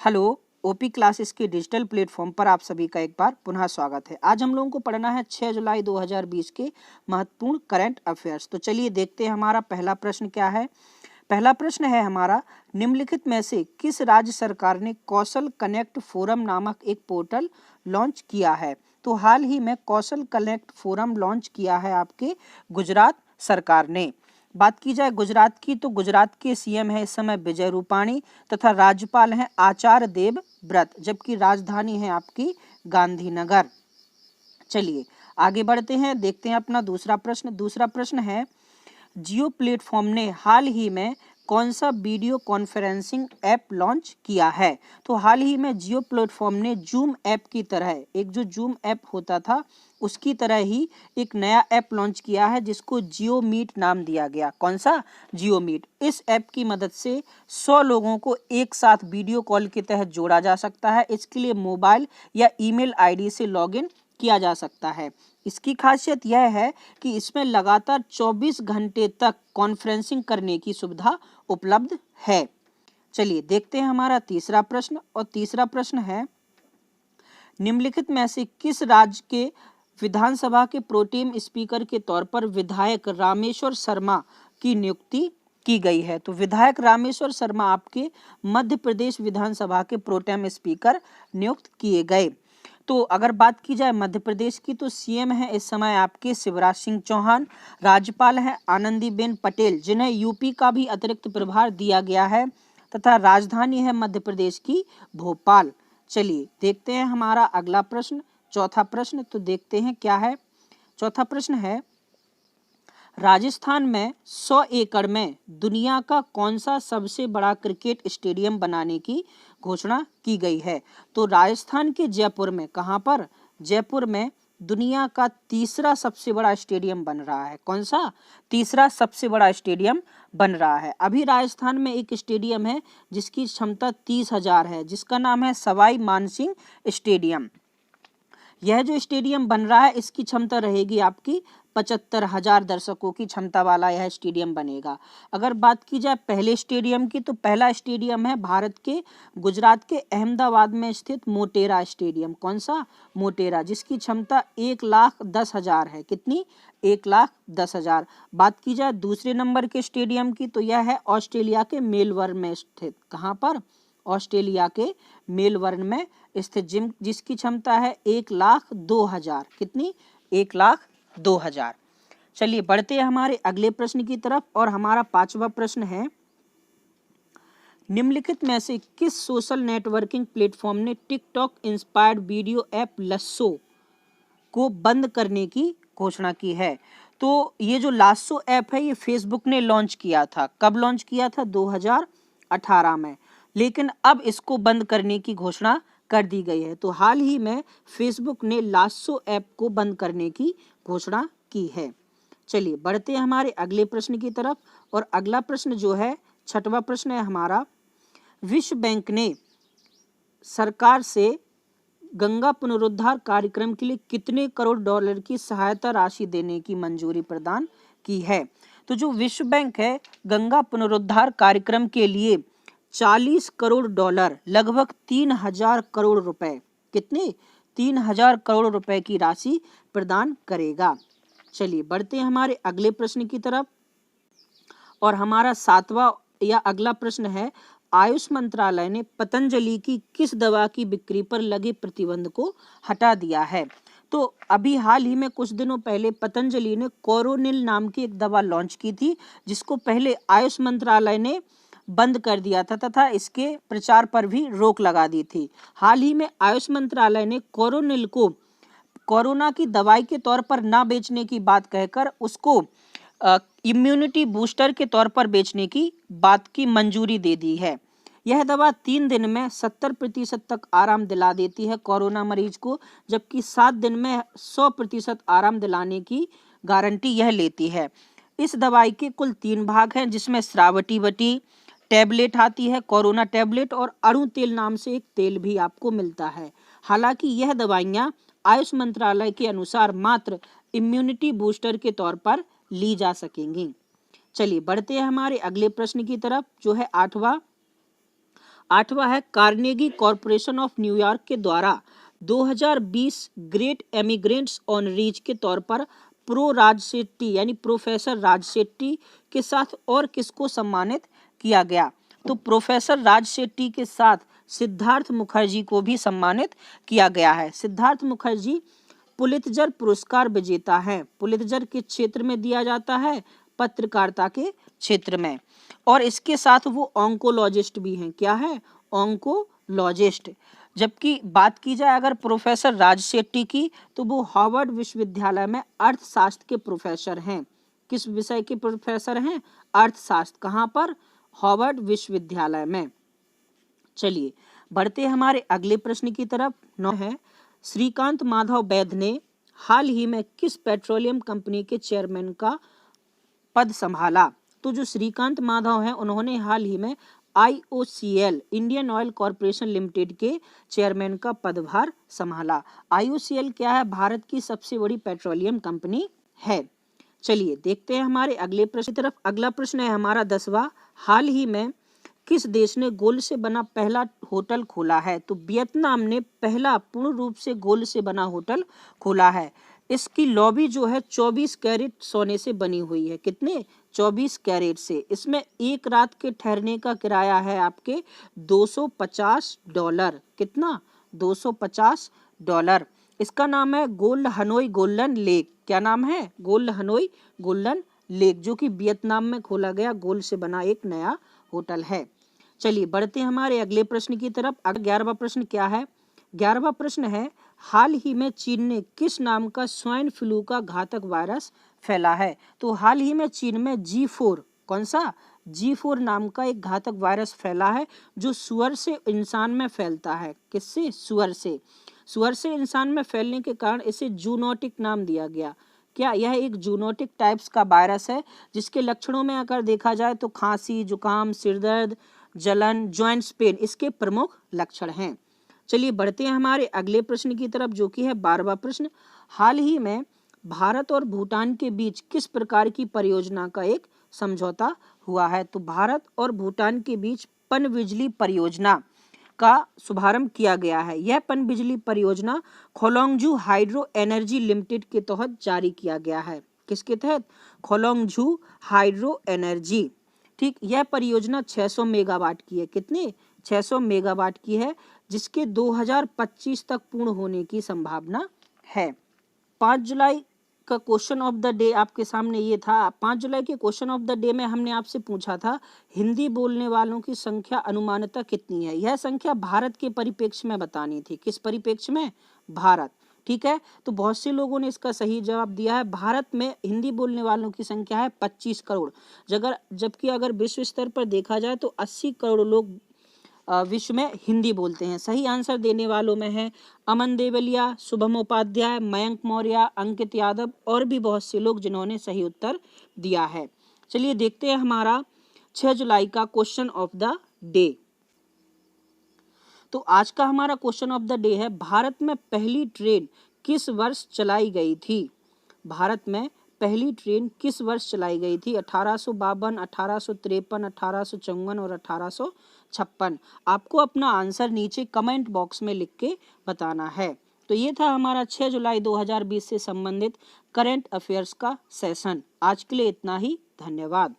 Hello. OP classes के digital platform पर आप सभी का एक बार पुनः स्वागत है। आज हम लोगों को पढ़ना है 6 जुलाई 2020 के महत्वपूर्ण करंट अफेयर्स। तो चलिए देखते हैं हमारा पहला प्रश्न क्या है। पहला प्रश्न है हमारा, निम्नलिखित में से किस राज्य सरकार ने कौशल कनेक्ट फोरम नामक एक पोर्टल लॉन्च किया है। तो हाल ही में कौशल कनेक्ट फोरम लॉन्च किया है आपके गुजरात सरकार ने। बात की जाए गुजरात की, तो गुजरात के सीएम है इस समय विजय रूपाणी तथा राज्यपाल हैं आचार्य देवव्रत, जबकि राजधानी है आपकी गांधीनगर। चलिए आगे बढ़ते हैं, देखते हैं अपना दूसरा प्रश्न। दूसरा प्रश्न है, जियो प्लेटफॉर्म ने हाल ही में कौन सा वीडियो कॉन्फ्रेंसिंग ऐप लॉन्च किया है। तो हाल ही में जियो प्लेटफॉर्म ने जूम ऐप की तरह, एक जो जूम ऐप होता था उसकी तरह ही एक नया ऐप लॉन्च किया है जिसको जियो मीट नाम दिया गया। कौन सा? जियो मीट। इस ऐप की मदद से 100 लोगों को एक साथ वीडियो कॉल के तहत जोड़ा जा सकता है। इसके लिए मोबाइल या ईमेल आईडी से लॉगिन किया जा सकता है। इसकी खासियत यह है कि इसमें लगातार 24 घंटे तक कॉन्फ्रेंसिंग करने की सुविधा उपलब्ध है। चलिए देखते हैं हमारा तीसरा प्रश्न। और तीसरा प्रश्न है, निम्नलिखित में से किस राज्य के विधानसभा के प्रोटेम स्पीकर के तौर पर विधायक रामेश्वर शर्मा की नियुक्ति की गई है। तो विधायक रामेश्वर शर्मा आपके मध्य प्रदेश विधानसभा के प्रोटेम स्पीकर नियुक्त किए गए। तो अगर बात की जाए मध्य प्रदेश की, तो सीएम है इस समय आपके शिवराज सिंह चौहान, राज्यपाल है आनंदीबेन पटेल जिन्हें यूपी का भी अतिरिक्त प्रभार दिया गया है, तथा राजधानी है मध्य प्रदेश की भोपाल। चलिए देखते हैं हमारा अगला प्रश्न, चौथा प्रश्न। तो देखते हैं क्या है। चौथा प्रश्न है, राजस्थान में 100 एकड़ में दुनिया का कौन सा सबसे बड़ा क्रिकेट स्टेडियम बनाने की घोषणा की गई है। तो राजस्थान के जयपुर में, कहां पर? जयपुर में दुनिया का तीसरा सबसे बड़ा स्टेडियम बन रहा है। कौन सा? तीसरा सबसे बड़ा स्टेडियम बन रहा है। अभी राजस्थान में एक स्टेडियम है जिसकी क्षमता 30,000 है, जिसका नाम है सवाई मानसिंह स्टेडियम। यह जो स्टेडियम बन रहा है इसकी क्षमता रहेगी आपकी 75,000 दर्शकों की क्षमता वाला यह स्टेडियम बनेगा। अगर बात की जाए पहले स्टेडियम की, तो पहला स्टेडियम है भारत के गुजरात के अहमदाबाद में स्थित मोटेरा स्टेडियम। कौन सा? मोटेरा, जिसकी क्षमता 1,10,000 है। कितनी? 1,10,000। बात की जाए दूसरे नंबर के स्टेडियम की, तो यह है ऑस्ट्रेलिया के मेलबर्न में स्थित। कहाँ पर? ऑस्ट्रेलिया के मेलबर्न में स्थित, जिसकी क्षमता है 1,02,000। कितनी? 1,02,000। चलिए बढ़ते हैं हमारे अगले प्रश्न की तरफ। और हमारा पांचवा प्रश्न है, निम्नलिखित में से किस सोशल नेटवर्किंग प्लेटफॉर्म ने टिकटॉक इंस्पायर्ड वीडियो ऐप लस्सो को बंद करने की घोषणा की है। तो ये जो लासो ऐप है ये फेसबुक ने लॉन्च किया था। कब लॉन्च किया था? 2018 में। लेकिन अब इसको बंद करने की घोषणा कर दी गई है। तो हाल ही में फेसबुक ने लासो ऐप को बंद करने की घोषणा की है। चलिए बढ़ते हैं हमारे अगले प्रश्न की तरफ। और अगला प्रश्न जो है, छठवां प्रश्न है हमारा, विश्व बैंक ने सरकार से गंगा पुनरुद्धार कार्यक्रम के लिए कितने करोड़ डॉलर की सहायता राशि देने की मंजूरी प्रदान की है। तो जो विश्व बैंक है गंगा पुनरुद्धार कार्यक्रम के लिए 40 करोड़ डॉलर, लगभग 3,000 करोड़ रुपए, कितने? 3,000 करोड़ रुपए की राशि प्रदान करेगा। चलिए बढ़ते हैं हमारे अगले प्रश्न की तरफ। और हमारा सातवां या अगला प्रश्न है, आयुष मंत्रालय ने पतंजलि की किस दवा की बिक्री पर लगे प्रतिबंध को हटा दिया है। तो अभी हाल ही में कुछ दिनों पहले पतंजलि ने कोरोनिल नाम की एक दवा लॉन्च की थी, जिसको पहले आयुष मंत्रालय ने बंद कर दिया था तथा इसके प्रचार पर भी रोक लगा दी थी। हाल ही में आयुष मंत्रालय ने कोरोनिल को कोरोना की दवाई के तौर पर ना बेचने की बात कहकर उसको इम्यूनिटी बूस्टर के तौर पर बेचने की बात की मंजूरी दे दी है। यह दवा 3 दिन में 70% तक आराम दिला देती है कोरोना मरीज को, जबकि 7 दिन में 100% आराम दिलाने की गारंटी यह लेती है। इस दवाई के कुल 3 भाग हैं, जिसमें श्रावटीवटी टैबलेट आती है, कोरोना टैबलेट, और अणु तेल नाम से एक तेल भी आपको मिलता है। हालांकि यह दवाइयां आयुष मंत्रालय के अनुसार मात्र इम्यूनिटी बूस्टर के तौर पर ली जा सकेंगी। चलिए बढ़ते हैं हमारे अगले प्रश्न की तरफ, जो है आठवां। 8वां है कार्नेगी कॉरपोरेशन ऑफ न्यूयॉर्क के द्वारा 2020 ग्रेट एमिग्रेंट्स ऑन रीच के तौर पर राज शेट्टी यानी प्रोफेसर राज शेट्टी के साथ और किसको सम्मानित किया गया? तो प्रोफेसर राज शेट्टी के साथ सिद्धार्थ मुखर्जी को भी सम्मानित किया गया है। सिद्धार्थ मुखर्जी पुलित्जर पुरस्कार विजेता है। पुलित्जर के क्षेत्र में दिया जाता है, पत्रकारिता के क्षेत्र में। और इसके साथ वो ऑन्कोलॉजिस्ट भी हैं। क्या है? ऑन्कोलॉजिस्ट। जबकि बात की जाए अगर प्रोफेसर राज शेट्टी की, तो वो हार्वर्ड विश्वविद्यालय में अर्थशास्त्र के प्रोफेसर हैं। किस विषय के प्रोफेसर हैं? अर्थशास्त्र। कहाँ पर? हार्वर्ड विश्वविद्यालय में। चलिए बढ़ते हमारे अगले प्रश्न की तरफ। 9 है श्रीकांत माधव वैद्य ने हाल ही में किस पेट्रोलियम कंपनी के चेयरमैन का पद संभाला? तो जो श्रीकांत माधव हैं उन्होंने हाल ही में IOCL Indian oil corporation limited के चेयरमैन का पदभार संभाला। IOCL क्या है? भारत की सबसे बड़ी पेट्रोलियम कंपनी है। चलिए देखते हैं हमारे अगले प्रश्न की तरफ। अगला प्रश्न है हमारा 10वां। हाल ही में किस देश ने गोल्ड से बना पहला होटल खोला है? तो वियतनाम ने पहला पूर्ण रूप से गोल्ड से बना होटल खोला है। इसकी लॉबी जो है 24 कैरेट सोने से बनी हुई है। कितने? 24 कैरेट से। इसमें एक रात के ठहरने का किराया है आपके $250। कितना? $250। इसका नाम है गोल्ड हनोई गोल्डन लेक। क्या नाम है? गोल्ड हनोई गोल्डन लेक, जो कि वियतनाम में खोला गया गोल्ड से बना एक नया होटल है। चलिए बढ़ते हैं हमारे अगले प्रश्न की तरफ। 11वां प्रश्न क्या है? 11वां प्रश्न है हाल ही में चीन ने किस नाम का स्वाइन फ्लू का घातक वायरस फैला है? तो हाल ही में चीन में G4, कौन सा? G4 नाम का एक घातक वायरस फैला है जो सुअर से इंसान में फैलता है। किससे? सुअर से। सुअर से इंसान में फैलने के कारण इसे जूनोटिक नाम दिया गया। क्या? यह एक जूनोटिक टाइप्स का वायरस है जिसके लक्षणों में अगर देखा जाए तो खांसी, जुकाम, सिरदर्द, जलन, जॉइंट्स पेन इसके प्रमुख लक्षण हैं। चलिए बढ़ते हैं हमारे अगले प्रश्न की तरफ जो कि है 12वां प्रश्न। हाल ही में भारत और भूटान के बीच किस प्रकार की परियोजना का एक समझौता हुआ है? तो भारत और भूटान के बीच पनबिजली परियोजना का शुभारंभ किया गया है। यह पनबिजली परियोजना खोलोंगजू हाइड्रो एनर्जी लिमिटेड के तहत जारी किया गया है। किसके तहत? खोलोंगजू हाइड्रो एनर्जी। ठीक, यह परियोजना 600 मेगावाट की है। कितने? 600 मेगावाट की है, जिसके 2025 तक पूर्ण होने की संभावना है। 5 जुलाई का क्वेश्चन ऑफ द डे आपके सामने ये था। 5 जुलाई के क्वेश्चन ऑफ द डे में हमने आपसे पूछा था हिंदी बोलने वालों की संख्या अनुमानतः कितनी है? यह संख्या भारत के परिप्रेक्ष्य में बतानी थी। किस परिप्रेक्ष्य में? भारत। ठीक है, तो बहुत से लोगों ने इसका सही जवाब दिया है। भारत में हिंदी बोलने वालों की संख्या है 25 करोड़। जबकि अगर विश्व स्तर पर देखा जाए तो 80 करोड़ लोग विश्व में हिंदी बोलते हैं। सही आंसर देने वालों में है अमन देवलिया, शुभम उपाध्याय, मयंक मौर्य, अंकित यादव और भी बहुत से लोग जिन्होंने सही उत्तर दिया है। चलिए देखते हैं हमारा 6 जुलाई का क्वेश्चन ऑफ द डे। तो आज का हमारा क्वेश्चन ऑफ द डे है भारत में पहली ट्रेन किस वर्ष चलाई गई थी? भारत में पहली ट्रेन किस वर्ष चलाई गई थी? 1852, 1853, 1854 और 1856। आपको अपना आंसर नीचे कमेंट बॉक्स में लिख के बताना है। तो ये था हमारा 6 जुलाई 2020 से संबंधित करंट अफेयर्स का सेशन। आज के लिए इतना ही। धन्यवाद।